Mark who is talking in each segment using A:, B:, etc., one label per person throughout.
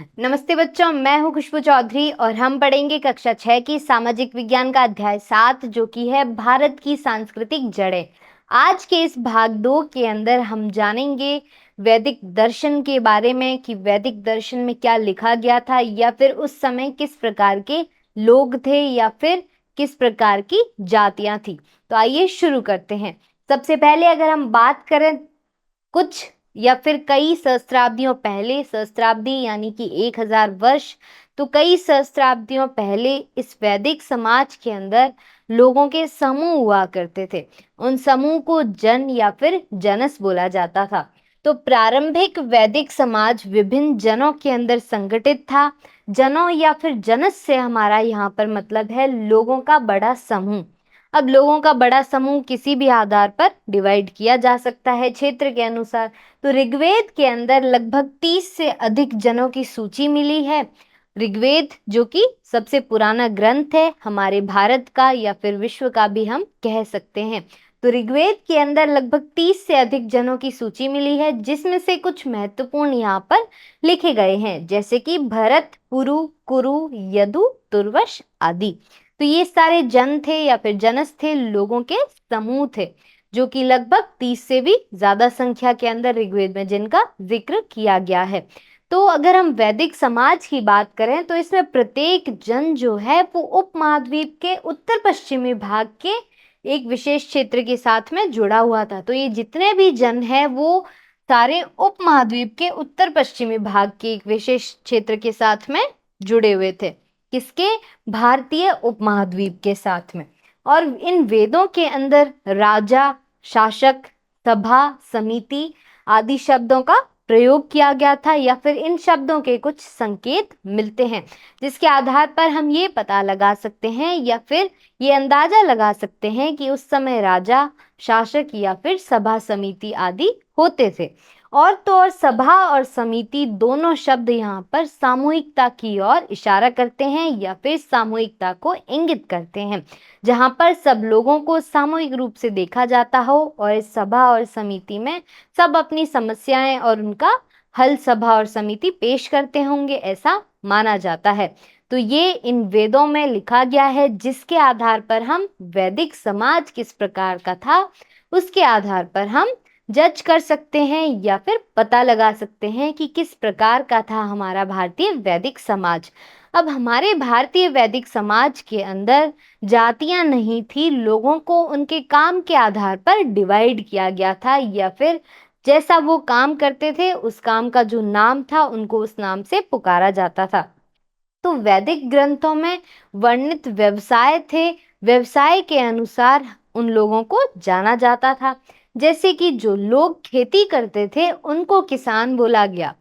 A: नमस्ते बच्चों, मैं हूँ खुशबू चौधरी और हम पढ़ेंगे कक्षा 6 की सामाजिक विज्ञान का अध्याय 7 जो कि है भारत की सांस्कृतिक जड़ें। आज के इस भाग 2 के अंदर हम जानेंगे वैदिक दर्शन के बारे में कि वैदिक दर्शन में क्या लिखा गया था या फिर उस समय किस प्रकार के लोग थे या फिर किस प्रकार की जातियां थी। तो आइए शुरू करते हैं। सबसे पहले अगर हम बात करें कुछ या फिर कई सहस्त्राब्दियों पहले, सहस्त्राब्दी यानी कि 1000 वर्ष, तो कई सहस्त्राब्दियों पहले इस वैदिक समाज के अंदर लोगों के समूह हुआ करते थे। उन समूह को जन या फिर जनस बोला जाता था। तो प्रारंभिक वैदिक समाज विभिन्न जनों के अंदर संगठित था। जनों या फिर जनस से हमारा यहाँ पर मतलब है लोगों का बड़ा समूह। अब लोगों का बड़ा समूह किसी भी आधार पर डिवाइड किया जा सकता है क्षेत्र के अनुसार। तो ऋग्वेद के अंदर लगभग 30 से अधिक जनों की सूची मिली है। ऋग्वेद जो कि सबसे पुराना ग्रंथ है हमारे भारत का या फिर विश्व का भी हम कह सकते हैं। तो ऋग्वेद के अंदर लगभग 30 से अधिक जनों की सूची मिली है जिसमें से कुछ महत्वपूर्ण यहाँ पर लिखे गए हैं जैसे कि भरत, पुरु, कुरु, यदु, तुर्वश आदि। तो ये सारे जन थे या फिर जनस थे, लोगों के समूह थे जो कि लगभग 30 से भी ज्यादा संख्या के अंदर ऋग्वेद में जिनका जिक्र किया गया है। तो अगर हम वैदिक समाज की बात करें तो इसमें प्रत्येक जन जो है वो उपमहाद्वीप के उत्तर पश्चिमी भाग के एक विशेष क्षेत्र के साथ में जुड़ा हुआ था। तो ये जितने भी जन है वो सारे उपमहाद्वीप के उत्तर पश्चिमी भाग के एक विशेष क्षेत्र के साथ में जुड़े हुए थे। किसके? भारतीय उपमहाद्वीप के साथ में। और इन वेदों के अंदर राजा, शासक, सभा, समिति आदि शब्दों का प्रयोग किया गया था या फिर इन शब्दों के कुछ संकेत मिलते हैं जिसके आधार पर हम ये पता लगा सकते हैं या फिर ये अंदाजा लगा सकते हैं कि उस समय राजा, शासक या फिर सभा, समिति आदि होते थे। और तो और सभा और समिति दोनों शब्द यहाँ पर सामूहिकता की ओर इशारा करते हैं या फिर सामूहिकता को इंगित करते हैं जहाँ पर सब लोगों को सामूहिक रूप से देखा जाता हो और इस सभा और समिति में सब अपनी समस्याएं और उनका हल सभा और समिति पेश करते होंगे ऐसा माना जाता है। तो ये इन वेदों में लिखा गया है जिसके आधार पर हम वैदिक समाज किस प्रकार का था उसके आधार पर हम जज कर सकते हैं या फिर पता लगा सकते हैं कि किस प्रकार का था हमारा भारतीय वैदिक समाज। अब हमारे भारतीय वैदिक समाज के अंदर जातियां नहीं थी, लोगों को उनके काम के आधार पर डिवाइड किया गया था या फिर जैसा वो काम करते थे उस काम का जो नाम था उनको उस नाम से पुकारा जाता था। तो वैदिक ग्रंथों में वर्णित व्यवसाय थे, व्यवसाय के अनुसार उन लोगों को जाना जाता था। जैसे कि जो लोग खेती करते थे उनको किसान बोला गया।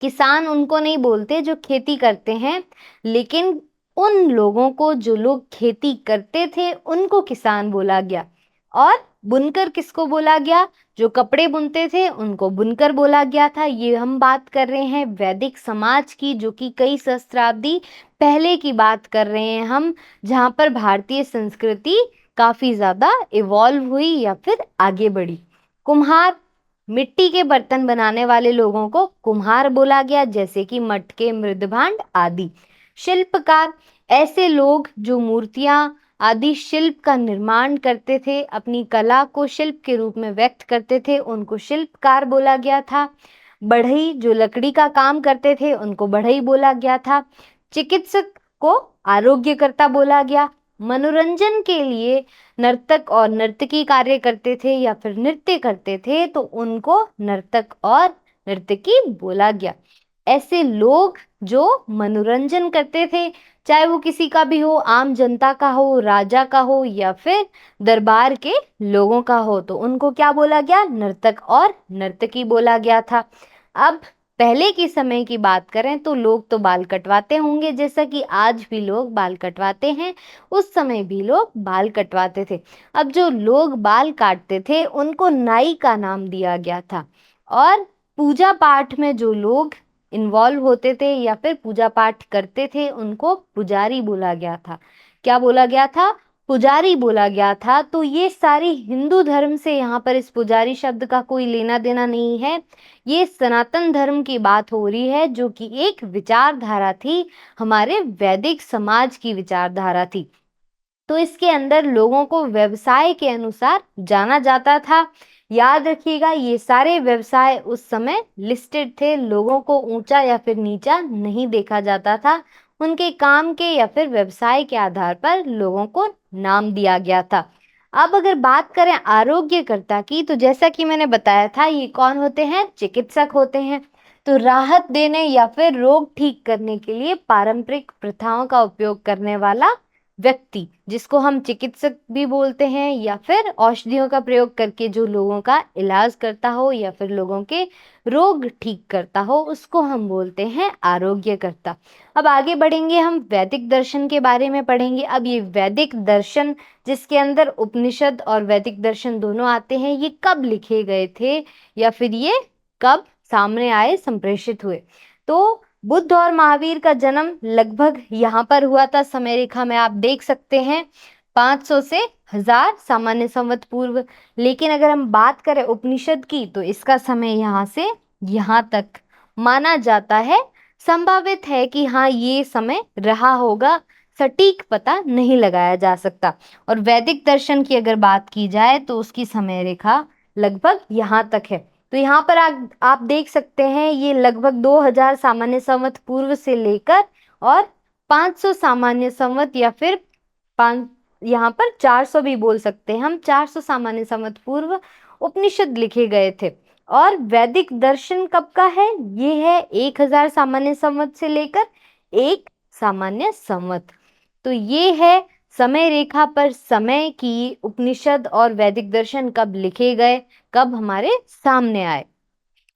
A: किसान उनको नहीं बोलते जो खेती करते हैं, लेकिन उन लोगों को जो लोग खेती करते थे उनको किसान बोला गया। और बुनकर किसको बोला गया? जो कपड़े बुनते थे उनको बुनकर बोला गया था। ये हम बात कर रहे हैं वैदिक समाज की जो कि कई सहस्त्राब्दी पहले की बात कर रहे हैं हम, जहाँ पर भारतीय संस्कृति काफी ज्यादा इवॉल्व हुई या फिर आगे बढ़ी। कुम्हार, मिट्टी के बर्तन बनाने वाले लोगों को कुम्हार बोला गया जैसे कि मटके, मृदभांड आदि। शिल्पकार, ऐसे लोग जो मूर्तियां आदि शिल्प का निर्माण करते थे, अपनी कला को शिल्प के रूप में व्यक्त करते थे, उनको शिल्पकार बोला गया था। बढ़ई, जो लकड़ी का काम करते थे उनको बढ़ई बोला गया था। चिकित्सक को आरोग्यकर्ता बोला गया। मनोरंजन के लिए नर्तक और नर्तकी कार्य करते थे या फिर नृत्य करते थे तो उनको नर्तक और नर्तकी बोला गया। ऐसे लोग जो मनोरंजन करते थे, चाहे वो किसी का भी हो, आम जनता का हो, राजा का हो या फिर दरबार के लोगों का हो, तो उनको क्या बोला गया? नर्तक और नर्तकी बोला गया था। अब पहले के समय की बात करें तो लोग तो बाल कटवाते होंगे जैसा कि आज भी लोग बाल कटवाते हैं, उस समय भी लोग बाल कटवाते थे। अब जो लोग बाल काटते थे उनको नाई का नाम दिया गया था। और पूजा पाठ में जो लोग इन्वॉल्व होते थे या फिर पूजा पाठ करते थे उनको पुजारी बोला गया था। क्या बोला गया था? पुजारी बोला गया था, तो ये सारी हिंदू धर्म से यहाँ पर इस पुजारी शब्द का कोई लेना देना नहीं है। ये सनातन धर्म की बात हो रही है, जो कि एक विचारधारा थी, हमारे वैदिक समाज की विचारधारा थी। तो इसके अंदर लोगों को व्यवसाय के अनुसार जाना जाता था। याद रखिएगा, ये सारे व्यवसाय उस समय लिस्टेड थे, लोगों को ऊंचा या फिर नीचा नहीं देखा जाता था। उनके काम के या फिर व्यवसाय के आधार पर लोगों को नाम दिया गया था। अब अगर बात करें आरोग्यकर्ता की, तो जैसा कि मैंने बताया था, ये कौन होते हैं? चिकित्सक होते हैं। तो राहत देने या फिर रोग ठीक करने के लिए पारंपरिक प्रथाओं का उपयोग करने वाला व्यक्ति, जिसको हम चिकित्सक भी बोलते हैं, या फिर औषधियों का प्रयोग करके जो लोगों का इलाज करता हो या फिर लोगों के रोग ठीक करता हो, उसको हम बोलते हैं आरोग्यकर्ता। अब आगे बढ़ेंगे, हम वैदिक दर्शन के बारे में पढ़ेंगे। अब ये वैदिक दर्शन, जिसके अंदर उपनिषद और वैदिक दर्शन दोनों आते हैं, ये कब लिखे गए थे या फिर ये कब सामने आए, संप्रेषित हुए? तो बुद्ध और महावीर का जन्म लगभग यहाँ पर हुआ था, समय रेखा में आप देख सकते हैं, 500 से 1000 सामान्य संवत पूर्व। लेकिन अगर हम बात करें उपनिषद की, तो इसका समय यहाँ से यहाँ तक माना जाता है। संभावित है कि हाँ, ये समय रहा होगा, सटीक पता नहीं लगाया जा सकता। और वैदिक दर्शन की अगर बात की जाए, तो उसकी समय रेखा लगभग यहाँ तक है। तो यहाँ पर आप देख सकते हैं, ये लगभग 2000 सामान्य संवत पूर्व से लेकर और 500 सामान्य संवत, या फिर पाँच, यहाँ पर 400 भी बोल सकते हैं हम, 400 सामान्य संवत पूर्व उपनिषद लिखे गए थे। और वैदिक दर्शन कब का है? ये है 1000 सामान्य संवत से लेकर 1 सामान्य संवत। तो ये है समय रेखा पर समय की उपनिषद और वैदिक दर्शन कब लिखे गए, कब हमारे सामने आए।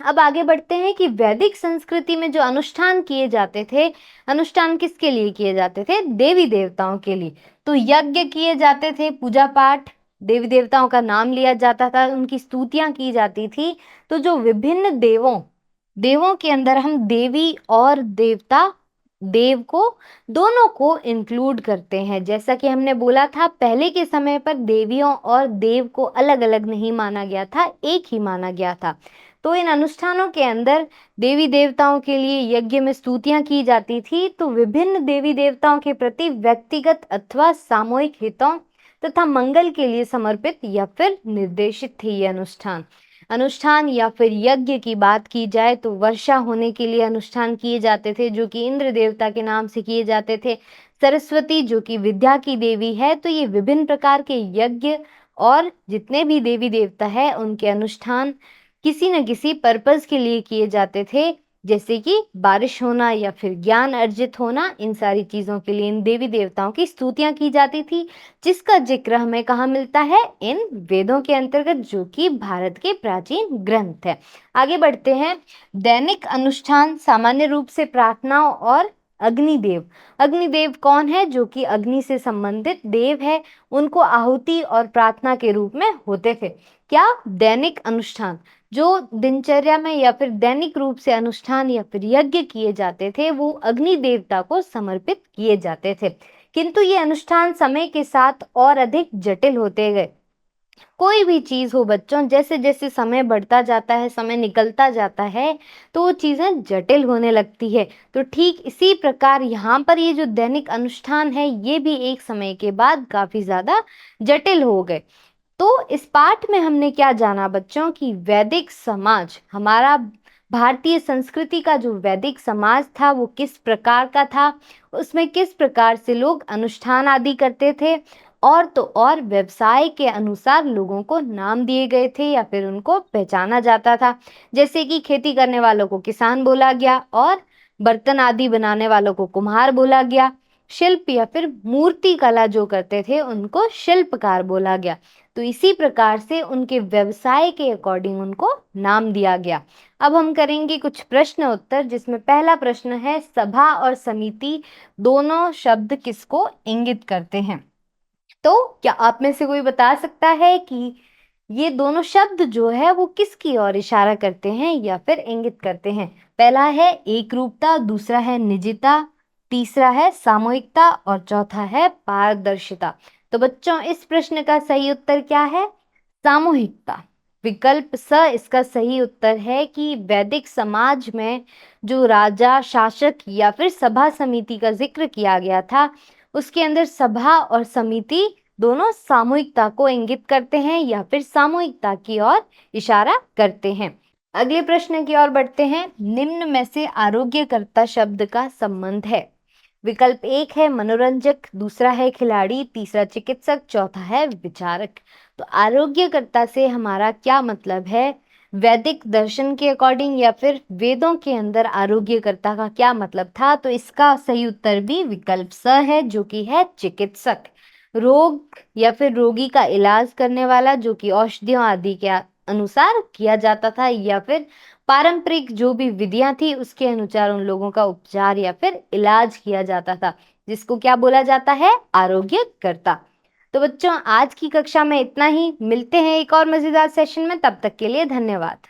A: अब आगे बढ़ते हैं कि वैदिक संस्कृति में जो अनुष्ठान किए जाते थे, अनुष्ठान किसके लिए किए जाते थे? देवी देवताओं के लिए। तो यज्ञ किए जाते थे, पूजा पाठ, देवी देवताओं का नाम लिया जाता था, उनकी स्तुतियां की जाती थी। तो जो विभिन्न देवों देवों के अंदर हम देवी और देवता, देव को, दोनों को इंक्लूड करते हैं। जैसा कि हमने बोला था, पहले के समय पर देवियों और देव को अलग अलग नहीं माना गया था, एक ही माना गया था। तो इन अनुष्ठानों के अंदर देवी देवताओं के लिए यज्ञ में स्तुतियां की जाती थी। तो विभिन्न देवी देवताओं के प्रति व्यक्तिगत अथवा सामूहिक हितों तथा मंगल के लिए समर्पित या फिर निर्देशित थे ये अनुष्ठान। अनुष्ठान या फिर यज्ञ की बात की जाए, तो वर्षा होने के लिए अनुष्ठान किए जाते थे, जो कि इंद्र देवता के नाम से किए जाते थे। सरस्वती, जो कि विद्या की देवी है, तो ये विभिन्न प्रकार के यज्ञ और जितने भी देवी देवता है, उनके अनुष्ठान किसी न किसी पर्पस के लिए किए जाते थे, जैसे कि बारिश होना या फिर ज्ञान अर्जित होना। इन सारी चीजों के लिए इन देवी देवताओं की स्तुतियां की जाती थी, जिसका जिक्र हमें कहाँ मिलता है? इन वेदों के अंतर्गत, जो कि भारत के प्राचीन ग्रंथ है। आगे बढ़ते हैं। दैनिक अनुष्ठान सामान्य रूप से प्रार्थनाओं और अग्निदेव। अग्निदेव कौन है? जो कि अग्नि से संबंधित देव है, उनको आहुति और प्रार्थना के रूप में होते थे। क्या? दैनिक अनुष्ठान, जो दिनचर्या में या फिर दैनिक रूप से अनुष्ठान या फिर यज्ञ किए जाते थे, वो अग्नि देवता को समर्पित किए जाते थे। किंतु ये अनुष्ठान समय के साथ और अधिक जटिल होते गए। कोई भी चीज हो बच्चों, जैसे जैसे समय बढ़ता जाता है, समय निकलता जाता है, तो वो चीजें जटिल होने लगती है। तो ठीक इसी प्रकार यहाँ पर ये जो दैनिक अनुष्ठान है, ये भी एक समय के बाद काफी ज्यादा जटिल हो गए। तो इस पाठ में हमने क्या जाना बच्चों? कि वैदिक समाज, हमारा भारतीय संस्कृति का जो वैदिक समाज था, वो किस प्रकार का था, उसमें किस प्रकार से लोग अनुष्ठान आदि करते थे, और तो और व्यवसाय के अनुसार लोगों को नाम दिए गए थे या फिर उनको पहचाना जाता था। जैसे कि खेती करने वालों को किसान बोला गया, और बर्तन आदि बनाने वालों को कुम्हार बोला गया। शिल्प या फिर मूर्ति कला जो करते थे, उनको शिल्पकार बोला गया। तो इसी प्रकार से उनके व्यवसाय के अकॉर्डिंग उनको नाम दिया गया। अब हम करेंगे कुछ प्रश्न उत्तर, जिसमें पहला प्रश्न है, सभा और समिति दोनों शब्द किसको इंगित करते हैं? तो क्या आप में से कोई बता सकता है कि ये दोनों शब्द जो है वो किसकी ओर इशारा करते हैं या फिर इंगित करते हैं? पहला है एकरूपता, दूसरा है निजता, तीसरा है सामूहिकता और चौथा है पारदर्शिता। तो बच्चों इस प्रश्न का सही उत्तर क्या है? सामूहिकता। विकल्प स इसका सही उत्तर है कि वैदिक समाज में जो राजा, शासक या फिर सभा समिति का जिक्र किया गया था, उसके अंदर सभा और समिति दोनों सामूहिकता को इंगित करते हैं या फिर सामूहिकता की ओर इशारा करते हैं। अगले प्रश्न की ओर बढ़ते हैं। निम्न में से आरोग्यकर्ता शब्द का संबंध है। विकल्प एक है मनोरंजक, दूसरा है खिलाड़ी, तीसरा चिकित्सक, चौथा है विचारक। तो आरोग्यकर्ता से हमारा क्या मतलब है? वैदिक दर्शन के अकॉर्डिंग या फिर वेदों के अंदर आरोग्यकर्ता का क्या मतलब था? तो इसका सही उत्तर भी विकल्प स है, जो कि है चिकित्सक। रोग या फिर रोगी का इलाज करने वाला, जो कि औषधियों आदि के अनुसार किया जाता था, या फिर पारंपरिक जो भी विधियां थी उसके अनुसार उन लोगों का उपचार या फिर इलाज किया जाता था, जिसको क्या बोला जाता है? आरोग्यकर्ता। तो बच्चों आज की कक्षा में इतना ही। मिलते हैं एक और मजेदार सेशन में, तब तक के लिए धन्यवाद।